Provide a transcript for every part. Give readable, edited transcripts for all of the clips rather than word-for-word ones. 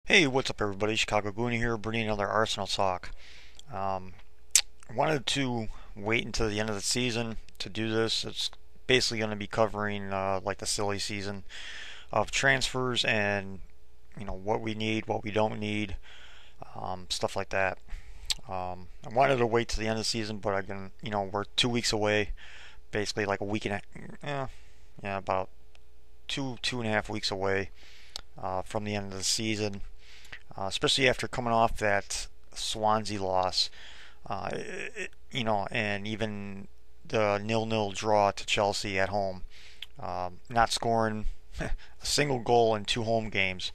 Hey, what's up, everybody? Chicago Goonie here, bringing another Arsenal talk. Um, I wanted to wait until the end of the season to do this. It's basically going to be covering like the silly season of transfers and what we need, what we don't need, stuff like that. I wanted to wait to the end of the season, but I can, we're 2 weeks away, basically like a week and yeah, about 2.5 weeks away from the end of the season. Especially after coming off that Swansea loss, and even the nil-nil draw to Chelsea at home, not scoring a single goal in two home games.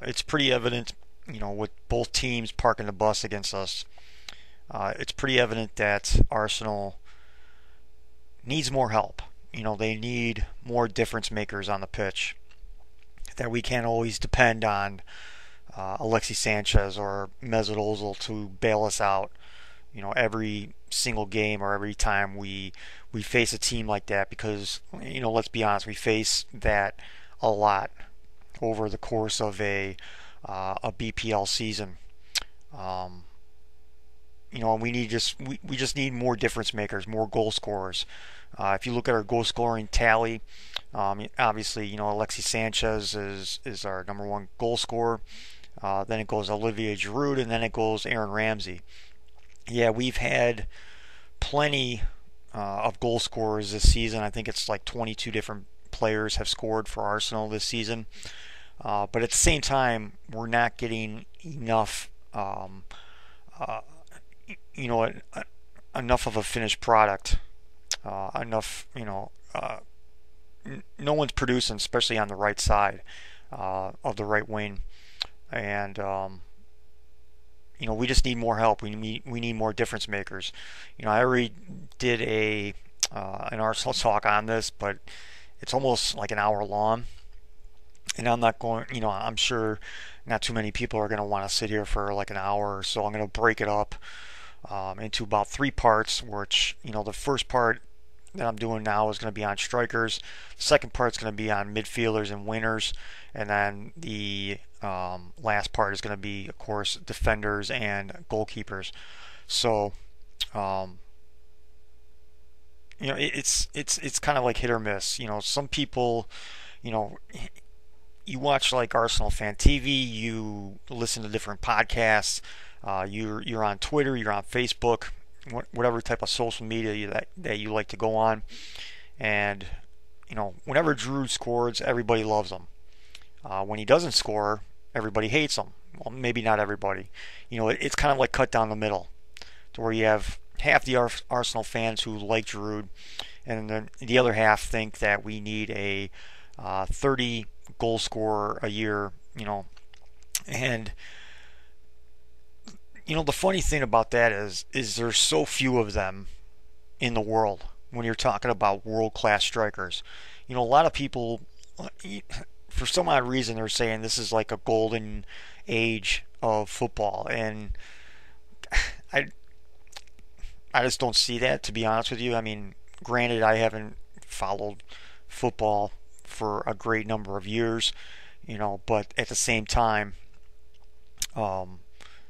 It's pretty evident, with both teams parking the bus against us. It's pretty evident that Arsenal needs more help. They need more difference makers on the pitch. That we can't always depend on Alexis Sanchez or Mesut Ozil to bail us out. Every single game or every time we face a team like that, because let's be honest, we face that a lot over the course of a BPL season. Um, and we just need more difference makers, more goal scorers. If you look at our goal scoring tally, obviously Alexis Sanchez is our number one goal scorer. Then it goes Olivier Giroud, and then it goes Aaron Ramsey. Yeah, we've had plenty of goal scorers this season. I think it's like 22 different players have scored for Arsenal this season. But at the same time, we're not getting enough, uh, you know, enough of a finished product. Enough, no one's producing, especially on the right side of the right wing. And we just need more help. We need more difference makers. I already did an Arsenal talk on this, but it's almost like an hour long, and I'm not going. I'm sure not too many people are going to want to sit here for like an hour or so. I'm going to break it up into about three parts. Which the first part that I'm doing now is going to be on strikers. The second part is going to be on midfielders and wingers, and then the last part is going to be, of course, defenders and goalkeepers. So, um, it's kind of like hit or miss. Some people, you know, you watch like Arsenal fan TV, you listen to different podcasts, you're on Twitter, you're on Facebook, whatever type of social media that you like to go on, and whenever Drew scores, everybody loves him. When he doesn't score, everybody hates him. Well, maybe not everybody. It's kind of like cut down the middle, to where you have half the Arsenal fans who like Giroud, and then the other half think that we need a 30 goal scorer a year. And the funny thing about that is there's so few of them in the world when you're talking about world class strikers. A lot of people, for some odd reason, they're saying this is like a golden age of football, and I I just don't see that, to be honest with you. I mean, granted, I haven't followed football for a great number of years, but at the same time, um,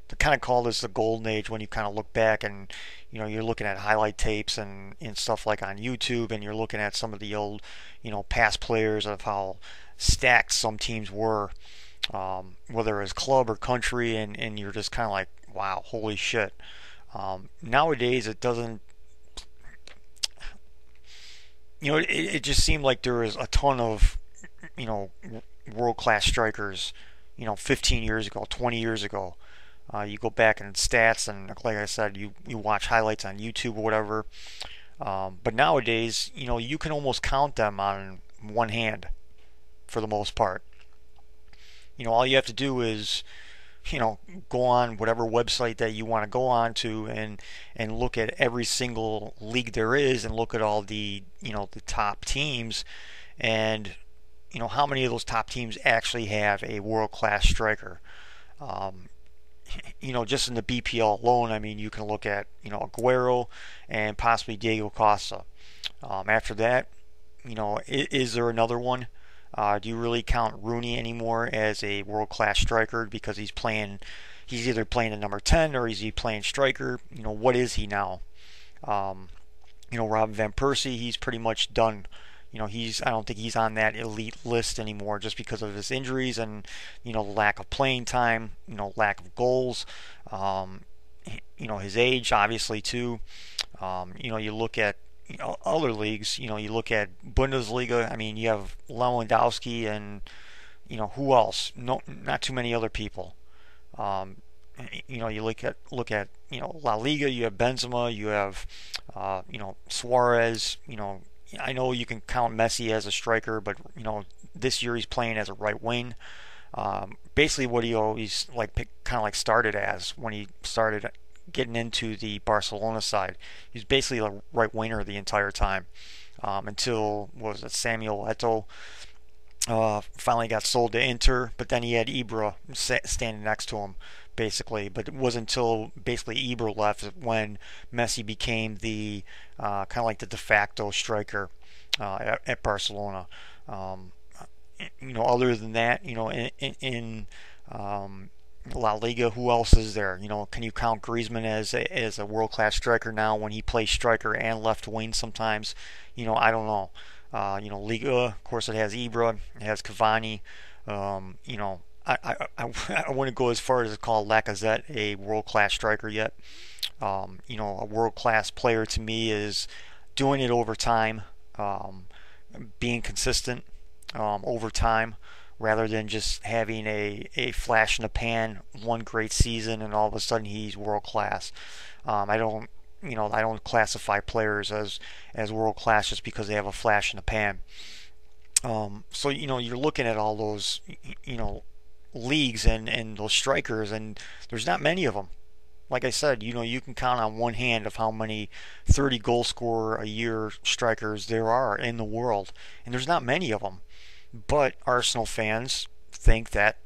to kind of call this the golden age when you kind of look back and you're looking at highlight tapes and stuff like on YouTube, and you're looking at some of the old past players of how stacked some teams were, whether it was club or country, and you're just kind of like, wow, holy shit. Nowadays it doesn't, it just seemed like there was a ton of you know world class strikers 15 years ago, 20 years ago. You go back in stats, and like I said, you watch highlights on YouTube or whatever. But nowadays, you can almost count them on one hand for the most part. All you have to do is, go on whatever website that you want to go on to, and look at every single league there is, and look at all the top teams, and how many of those top teams actually have a world class striker. Um, just in the BPL alone, I mean, you can look at Aguero and possibly Diego Costa. After that, is there another one? Do you really count Rooney anymore as a world-class striker because he's either playing at number 10 or is he playing striker? What is he now? Um, Robin Van Persie, he's pretty much done. I don't think he's on that elite list anymore just because of his injuries and, lack of playing time, lack of goals, um, his age, obviously, too. You look at other leagues, you look at Bundesliga, I mean, you have Lewandowski and, who else? No, not too many other people. Um, you look at La Liga. You have Benzema. You have Suarez. I know you can count Messi as a striker, but this year he's playing as a right wing. Basically, what he always kind of like started as when he started getting into the Barcelona side. He's basically a right winger the entire time until what was it, Samuel Eto'o finally got sold to Inter, but then he had Ibra standing next to him, basically. But it wasn't until basically Ibra left when Messi became the kind of like the de facto striker at Barcelona. Um, Other than that, in La Liga, who else is there? Can you count Griezmann as a world class striker now when he plays striker and left wing sometimes? I don't know. Liga, of course, it has Ibra, it has Cavani. I wouldn't go as far as to call Lacazette a world class striker yet. A world class player to me is doing it over time, um, being consistent over time, rather than just having a flash in the pan, one great season, and all of a sudden he's world class. I don't I don't classify players as world class just because they have a flash in the pan. So you're looking at all those leagues and those strikers, and there's not many of them. Like I said, you can count on one hand of how many 30 goal scorer a year strikers there are in the world, and there's not many of them. But Arsenal fans think that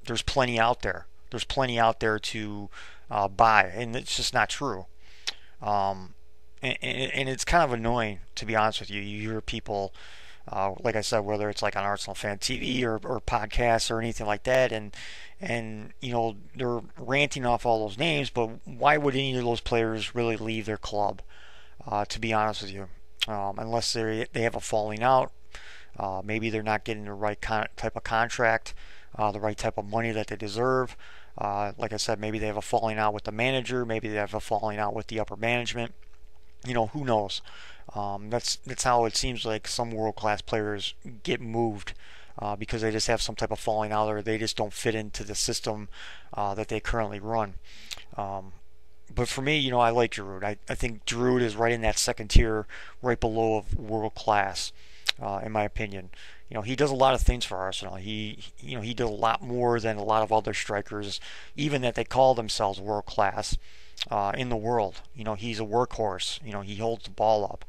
there's plenty out there. There's plenty out there to buy, and it's just not true. Um, and it's kind of annoying, to be honest with you. You hear people, like I said, whether it's like on Arsenal Fan TV or podcasts or anything like that, and they're ranting off all those names, but why would any of those players really leave their club? To be honest with you, unless they have a falling out, maybe they're not getting the right type of contract, the right type of money that they deserve. Like I said, maybe they have a falling out with the manager, maybe they have a falling out with the upper management. Who knows? That's how it seems like some world class players get moved because they just have some type of falling out or they just don't fit into the system that they currently run. Um, but for me, I like Giroud. I think Giroud is right in that second tier, right below of world class, in my opinion. He does a lot of things for Arsenal. He did a lot more than a lot of other strikers, even that they call themselves world class in the world. He's a workhorse. He holds the ball up.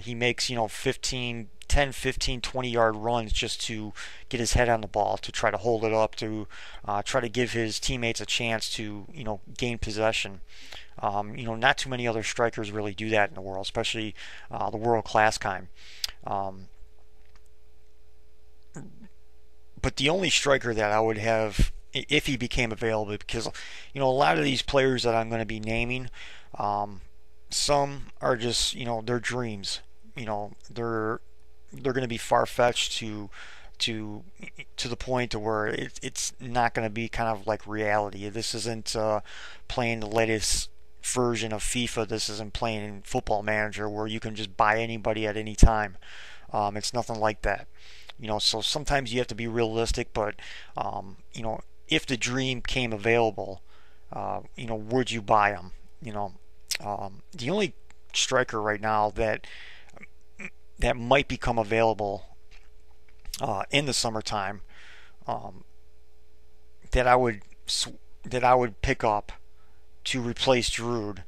He makes 10, 15, 20-yard runs just to get his head on the ball, to try to hold it up, to try to give his teammates a chance to gain possession. Not too many other strikers really do that in the world, especially the world class kind. Um, but the only striker that I would have if he became available, because a lot of these players that I'm going to be naming, um, some are just their dreams. They're going to be far fetched to to the point to where it's not going to be kind of like reality. This isn't playing the latest version of FIFA. This isn't playing Football Manager where you can just buy anybody at any time. It's nothing like that. So sometimes you have to be realistic, but if the dream came available, would you buy them? The only striker right now that might become available in the summertime, um, that I would pick up to replace Giroud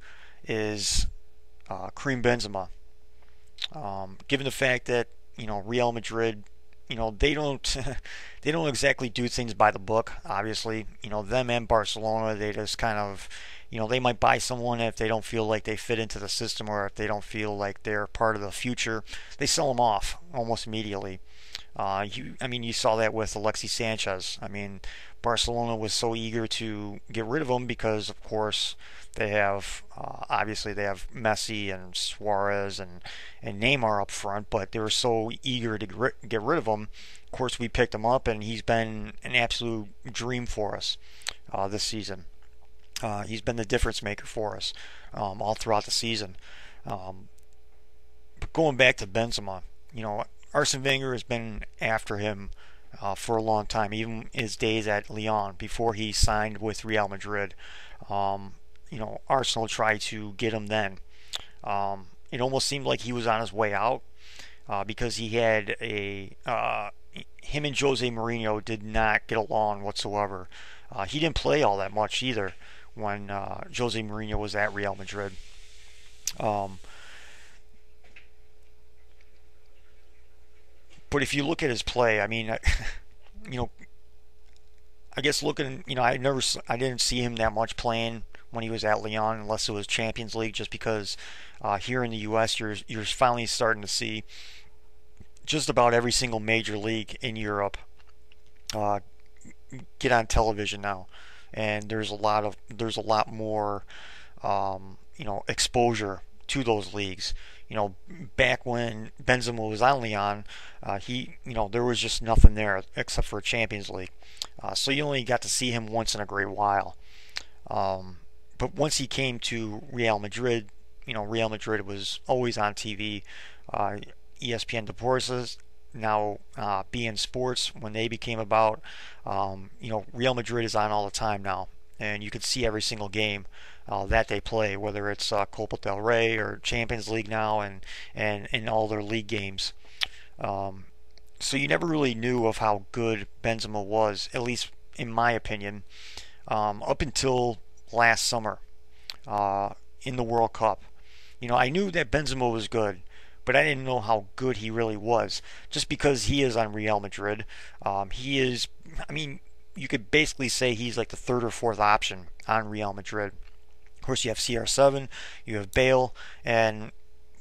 is Karim Benzema. Given the fact that Real Madrid, they don't they don't exactly do things by the book. Obviously, them and Barcelona, they just kind of they might buy someone if they don't feel like they fit into the system or if they don't feel like they're part of the future. They sell them off almost immediately. I mean, you saw that with Alexis Sanchez. I mean, Barcelona was so eager to get rid of him because, of course, they have obviously they have Messi and Suarez and Neymar up front, but they were so eager to get rid of him. Of course, we picked him up, and he's been an absolute dream for us this season. He's been the difference maker for us all throughout the season. Um, but going back to Benzema, Arsene Wenger has been after him for a long time, even his days at Lyon before he signed with Real Madrid. Um, Arsenal tried to get him then. It almost seemed like he was on his way out because he had him and Jose Mourinho did not get along whatsoever. He didn't play all that much either when Jose Mourinho was at Real Madrid. Um, but if you look at his play, I mean, you know, I guess looking, I didn't see him that much playing when he was at Lyon, unless it was Champions League, just because here in the U.S. you're finally starting to see just about every single major league in Europe uh, get on television now, and there's a lot more exposure to those leagues. Back when Benzema was on Lyon, there was just nothing there except for Champions League. So you only got to see him once in a great while. Um, but once he came to Real Madrid, Real Madrid was always on TV. ESPN Deportes, now beIN Sports, when they became about, Real Madrid is on all the time now, and you can see every single game that they play, whether it's Copa del Rey or Champions League now, and all their league games. Um, so you never really knew of how good Benzema was, at least in my opinion, up until last summer uh, in the World Cup. I knew that Benzema was good, but I didn't know how good he really was. Just because he is on Real Madrid, he is. I mean, you could basically say he's like the third or fourth option on Real Madrid. Of course, you have CR7, you have Bale, and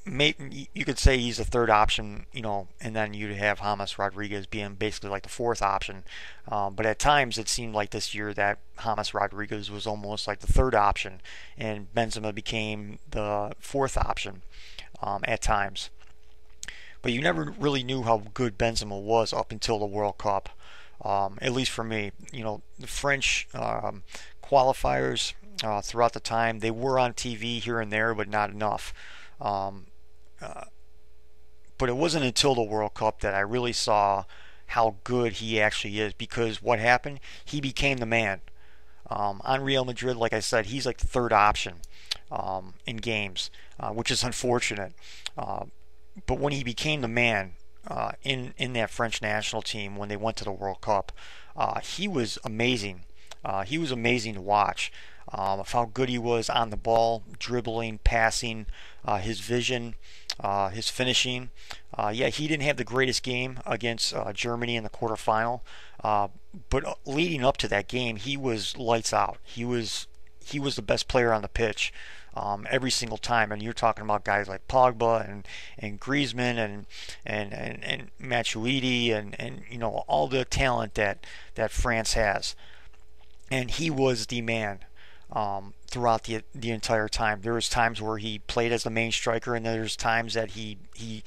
you could say he's the third option, and then you'd have James Rodriguez being basically like the fourth option. But at times it seemed like this year that James Rodriguez was almost like the third option, and Benzema became the fourth option at times. But you never really knew how good Benzema was up until the World Cup, at least for me. The French qualifiers throughout the time, they were on TV here and there, but not enough. Um, uh, but it wasn't until the World Cup that I really saw how good he actually is. Because what happened? He became the man. On Real Madrid, like I said, he's like the third option in games, which is unfortunate. Uh, but when he became the man in that French national team when they went to the World Cup, he was amazing. He was amazing to watch. Of how good he was on the ball, dribbling, passing, his vision, his finishing. Yeah, he didn't have the greatest game against Germany in the quarterfinal, but leading up to that game, he was lights out. He was the best player on the pitch every single time. And you're talking about guys like Pogba and Griezmann and Matuidi and all the talent that France has. And he was the man throughout the entire time. There was times where he played as the main striker, and there's times that he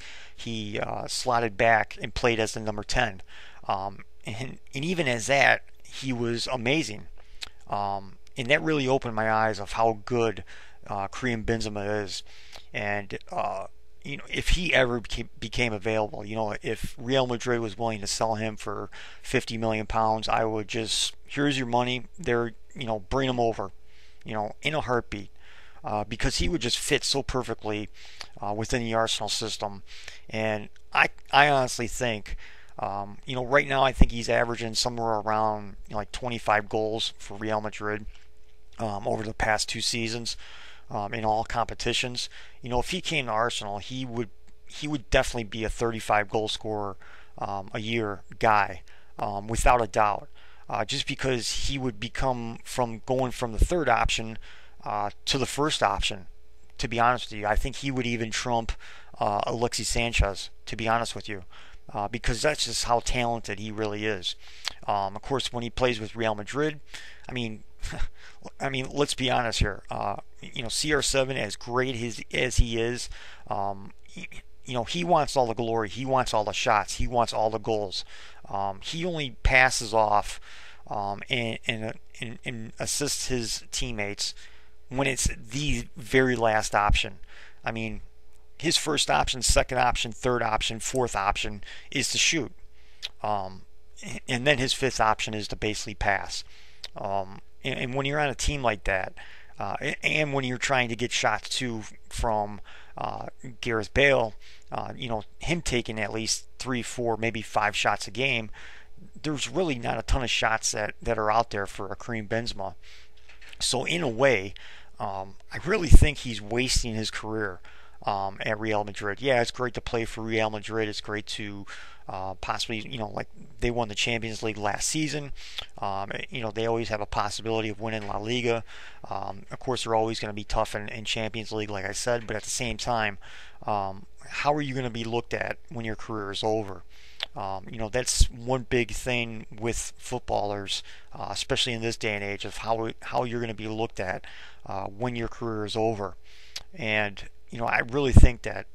slotted back and played as the number 10. And even as that, he was amazing. And that really opened my eyes of how good Karim Benzema is. And if he ever became available, if Real Madrid was willing to sell him for 50 million pounds, I would just, here's your money. There, bring him over, in a heartbeat. Because he would just fit so perfectly within the Arsenal system. And I honestly think, right now I think he's averaging somewhere around like 25 goals for Real Madrid over the past 2 seasons in all competitions. If he came to Arsenal, he would definitely be a 35 goal scorer a year guy, without a doubt. Just because he would become from going from the third option to the first option. To be honest with you, I think he would even trump Alexis Sanchez. To be honest with you, because that's just how talented he really is. Of course, when he plays with Real Madrid, I mean, let's be honest here. CR7, as great as he is, he wants all the glory. He wants all the shots. He wants all the goals. He only passes off and assists his teammates when it's the very last option. I mean, his first option, second option, third option, fourth option is to shoot. Um, and then his fifth option is to basically pass. And when you're on a team like that, and when you're trying to get shots too from Gareth Bale, him taking at least 3, 4, maybe 5 shots a game, there's really not a ton of shots that are out there for a Karim Benzema. So in a way, I really think he's wasting his career at Real Madrid. Yeah, it's great to play for Real Madrid. It's great to possibly, like they won the Champions League last season. They always have a possibility of winning La Liga. Of course, they're always going to be tough in Champions League, like I said. But at the same time, how are you going to be looked at when your career is over? That's one big thing with footballers, especially in this day and age, of how you're going to be looked at when your career is over. And I really think that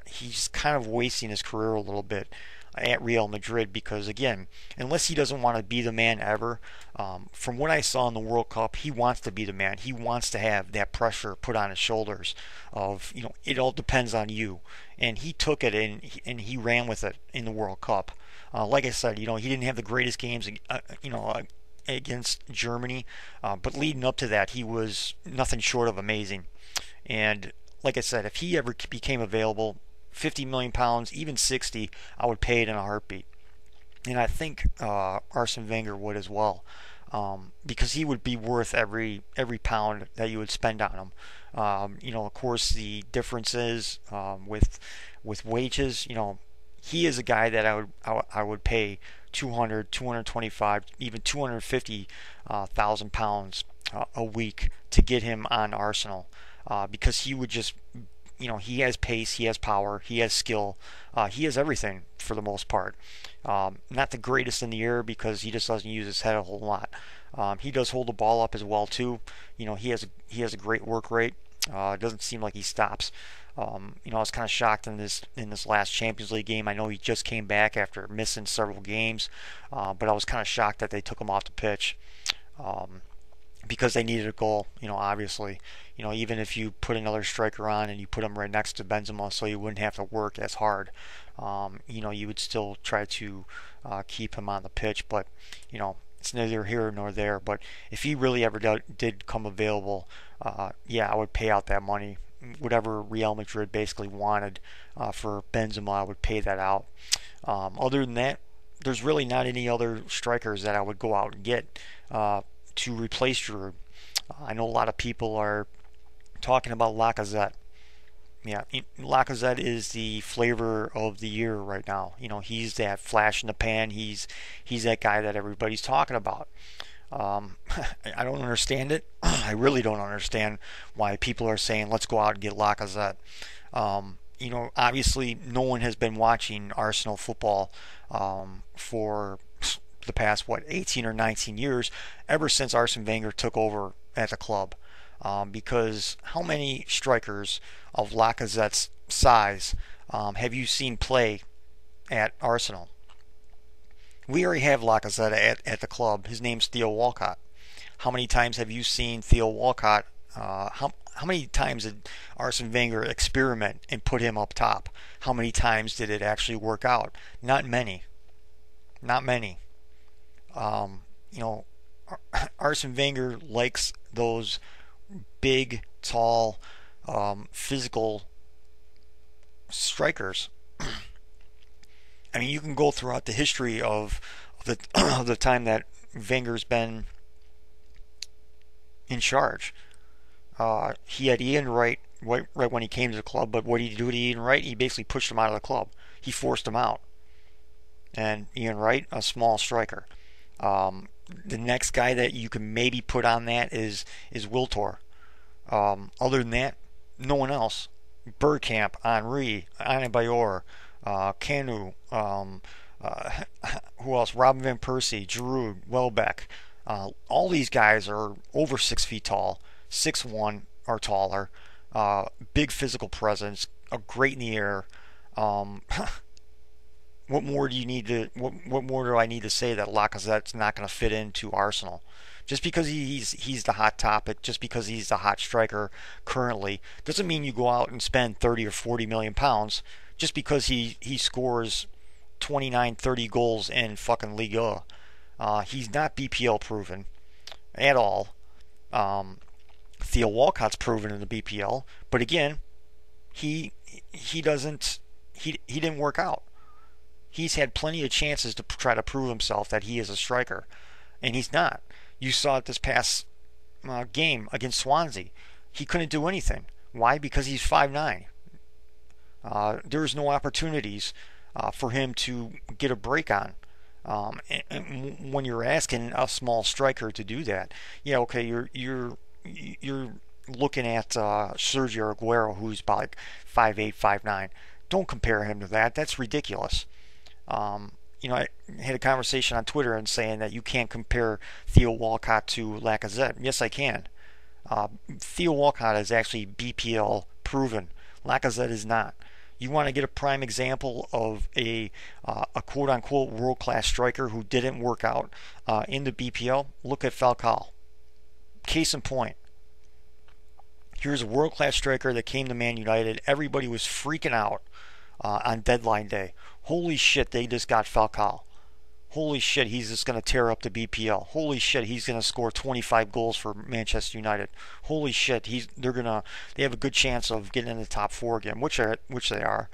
he's kind of wasting his career a little bit at Real Madrid because, again, unless he doesn't want to be the man ever, from what I saw in the World Cup, he wants to be the man. He wants to have that pressure put on his shoulders of, it all depends on you. And he took it and he ran with it in the World Cup. Like I said, he didn't have the greatest games, against Germany, but leading up to that, he was nothing short of amazing. And like I said, if he ever became available, 50 million pounds, even 60, I would pay it in a heartbeat. And I think Arsene Wenger would as well, because he would be worth every pound that you would spend on him. Of course, the difference is with wages. He is a guy that I would pay 200, 225, even 250,000 pounds a week to get him on Arsenal, because he would just, he has pace, he has power, he has skill, he has everything for the most part. Not the greatest in the air because he just doesn't use his head a whole lot. He does hold the ball up as well too. He has a great work rate. It doesn't seem like he stops. I was kind of shocked in this last Champions League game. I know he just came back after missing several games, but I was kind of shocked that they took him off the pitch. Because they needed a goal, obviously. Even if you put another striker on and you put him right next to Benzema so you wouldn't have to work as hard, you would still try to keep him on the pitch. But, it's neither here nor there. But if he really ever did come available, yeah, I would pay out that money. Whatever Real Madrid basically wanted for Benzema, I would pay that out. Other than that, there's really not any other strikers that I would go out and get to replace Giroud. I know a lot of people are talking about Lacazette. Yeah, Lacazette is the flavor of the year right now. He's that flash in the pan. He's that guy that everybody's talking about. I don't understand it. I really don't understand why people are saying let's go out and get Lacazette. Obviously no one has been watching Arsenal football for the past 18 or 19 years, ever since Arsene Wenger took over at the club. Because how many strikers of Lacazette's size have you seen play at Arsenal? We already have Lacazette at the club. His name's Theo Walcott. How many times have you seen Theo Walcott? How many times did Arsene Wenger experiment and put him up top? How many times did it actually work out? Not many. Not many. Arsene Wenger likes those big, tall, physical strikers. I mean, you can go throughout the history of the time that Wenger's been in charge. He had Ian Wright right when he came to the club, but what did he do to Ian Wright? He basically pushed him out of the club. He forced him out. And Ian Wright, a small striker. The next guy that you can maybe put on that is Wiltor. Other than that, no one else. Bergkamp, Henry, Adebayor, Kanu, uh, who else? Robin Van Persie, Giroud, Welbeck. All these guys are over 6 feet tall, 6'1" or taller, big physical presence, are great in the air. Um, what more do you need to? What more do I need to say that Lacazette's not going to fit into Arsenal? Just because he's the hot topic, just because he's the hot striker currently, doesn't mean you go out and spend 30 or 40 million pounds just because he scores 29, 30 goals in fucking Liga. He's not BPL proven at all. Um, Theo Walcott's proven in the BPL, but again, he he doesn't he didn't work out. He's had plenty of chances to try to prove himself that he is a striker, and he's not. You saw it this past game against Swansea. He couldn't do anything. Why? Because he's 5'9". There's no opportunities for him to get a break on. And when you're asking a small striker to do that, yeah, okay, you're looking at Sergio Aguero, who's about like 5'8", 5'9". Don't compare him to that. That's ridiculous. I had a conversation on Twitter and saying that you can't compare Theo Walcott to Lacazette. Yes, I can. Theo Walcott is actually BPL proven. Lacazette is not. You want to get a prime example of a quote unquote world class striker who didn't work out in the BPL? Look at Falcao. Case in point. Here's a world class striker that came to Man United. Everybody was freaking out on deadline day. Holy shit, they just got Falcao. Holy shit, he's just going to tear up the BPL. Holy shit, he's going to score 25 goals for Manchester United. Holy shit, they have a good chance of getting in the top four again, which they are.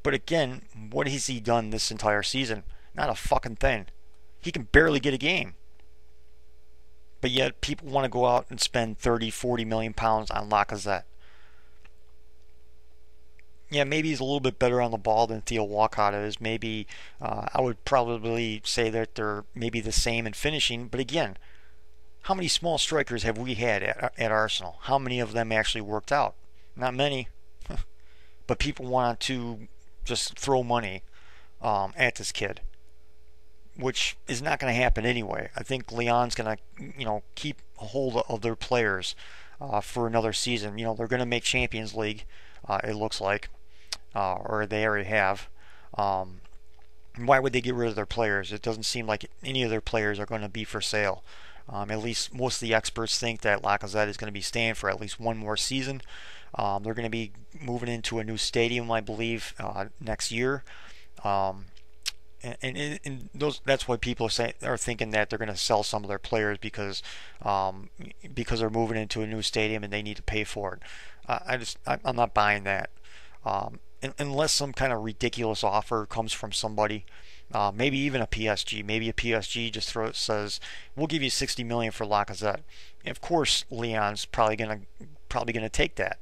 But again, what has he done this entire season? Not a fucking thing. He can barely get a game. But yet people want to go out and spend 30, 40 million pounds on Lacazette. Yeah, maybe he's a little bit better on the ball than Theo Walcott is. Maybe I would probably say that they're maybe the same in finishing. But again, how many small strikers have we had at Arsenal? How many of them actually worked out? Not many. But people want to just throw money at this kid, which is not going to happen anyway. I think Lyon's going to, keep a hold of their players for another season. They're going to make Champions League. It looks like. Or they already have. Why would they get rid of their players? It doesn't seem like any of their players are going to be for sale. At least most of the experts think that Lacazette is going to be staying for at least one more season. They're going to be moving into a new stadium, I believe, next year. And that's why people are thinking that they're going to sell some of their players because they're moving into a new stadium and they need to pay for it. I'm not buying that. Unless some kind of ridiculous offer comes from somebody, maybe even a PSG. Maybe a PSG just says, "We'll give you 60 million for Lacazette." And of course, Lyon's probably gonna take that,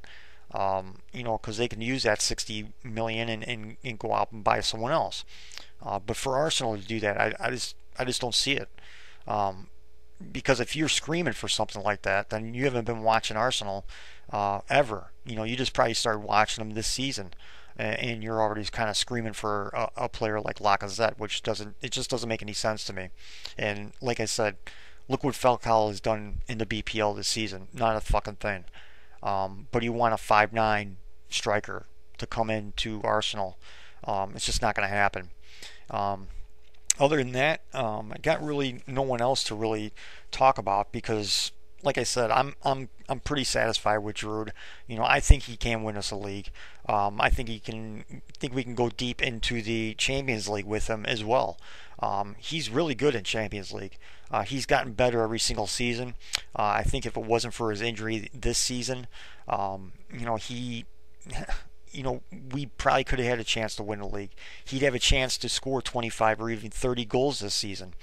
because they can use that 60 million and go out and buy someone else. But for Arsenal to do that, I just don't see it. Because if you're screaming for something like that, then you haven't been watching Arsenal ever. You just probably started watching them this season, and you're already kind of screaming for a player like Lacazette, which just doesn't make any sense to me. And like I said, look what Falcao has done in the BPL this season. Not a fucking thing. But you want a 5'9" striker to come into Arsenal. It's just not going to happen. Other than that, I got really no one else to really talk about because, like I said, I'm pretty satisfied with Giroud. I think he can win us a league. I think we can go deep into the Champions League with him as well. He's really good in Champions League. He's gotten better every single season. I think if it wasn't for his injury this season, he. We probably could have had a chance to win the league. He'd have a chance to score 25 or even 30 goals this season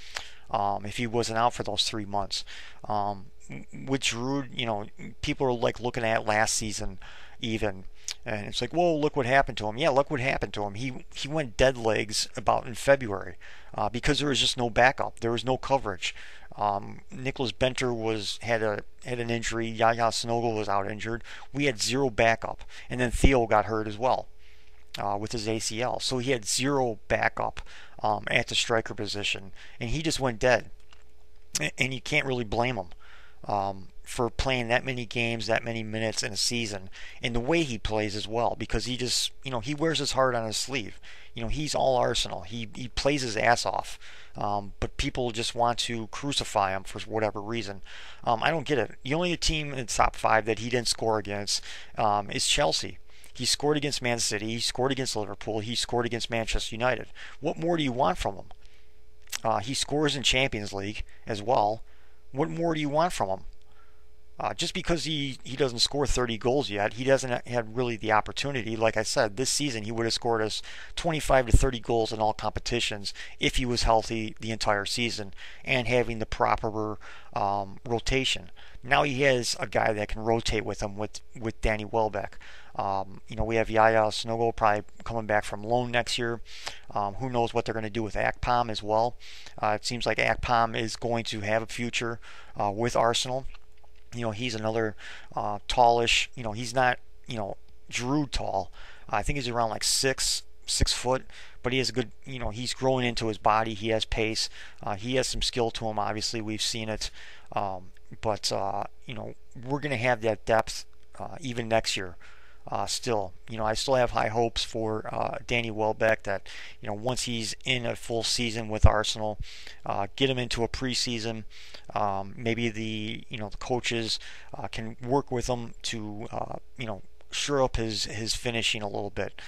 if he wasn't out for those 3 months. With Giroud, people are like looking at last season even, and it's like, whoa, look what happened to him. Yeah, look what happened to him. He went dead legs about in February because there was just no backup. There was no coverage. Nicholas Benter had an injury. Yaya Sanogo was out injured. We had zero backup, and then Theo got hurt as well. with his ACL. So he had zero backup at the striker position, and he just went dead. And you can't really blame him for playing that many games, that many minutes in a season, and the way he plays as well, because he just, he wears his heart on his sleeve. He's all Arsenal. He plays his ass off, but people just want to crucify him for whatever reason. I don't get it. The only team in the top five that he didn't score against is Chelsea. He scored against Man City. He scored against Liverpool. He scored against Manchester United. What more do you want from him? He scores in Champions League as well. What more do you want from him? Just because he doesn't score 30 goals yet, he doesn't have really the opportunity. Like I said, this season he would have scored us 25 to 30 goals in all competitions if he was healthy the entire season and having the proper rotation. Now he has a guy that can rotate with him with Danny Welbeck. We have Yaya Snuggle probably coming back from loan next year. Who knows what they're going to do with Akpom as well. It seems like Akpom is going to have a future with Arsenal. He's another tallish. He's not Giroud tall. I think he's around like 6 foot, but he has a good. He's growing into his body. He has pace. He has some skill to him. Obviously, we've seen it. But we're gonna have that depth even next year. Still, I still have high hopes for Danny Welbeck that, once he's in a full season with Arsenal, get him into a preseason. Maybe the coaches can work with him to, shore up his finishing a little bit.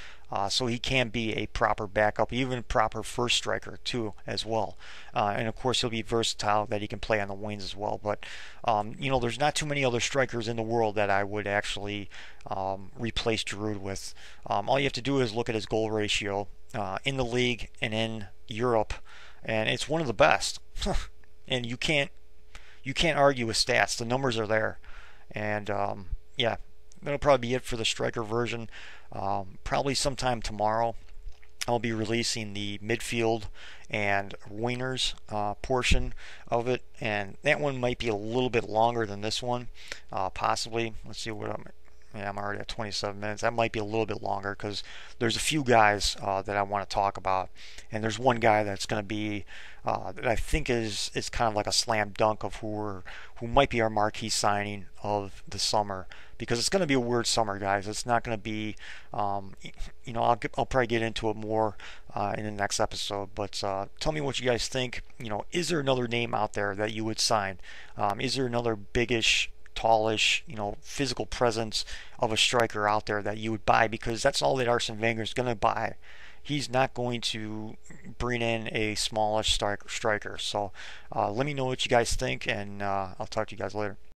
So he can be a proper backup, even proper first striker too, as well. And of course, he'll be versatile that he can play on the wings as well. But there's not too many other strikers in the world that I would actually replace Giroud with. All you have to do is look at his goal ratio in the league and in Europe, and it's one of the best. And you can't argue with stats. The numbers are there, and yeah. That'll probably be it for the striker version. Probably sometime tomorrow I'll be releasing the midfield and wingers portion of it, and that one might be a little bit longer than this one, possibly. Let's see what I'm already at 27 minutes. That might be a little bit longer because there's a few guys that I want to talk about, and there's one guy that's going to be that I think is kind of like a slam dunk of who might be our marquee signing of the summer, because it's going to be a weird summer, guys. It's not going to be, I'll probably get into it more in the next episode. But tell me what you guys think. Is there another name out there that you would sign? Is there another biggish, tallish, physical presence of a striker out there that you would buy? Because that's all that Arsene Wenger is going to buy. He's not going to bring in a smallish striker. So let me know what you guys think, and I'll talk to you guys later.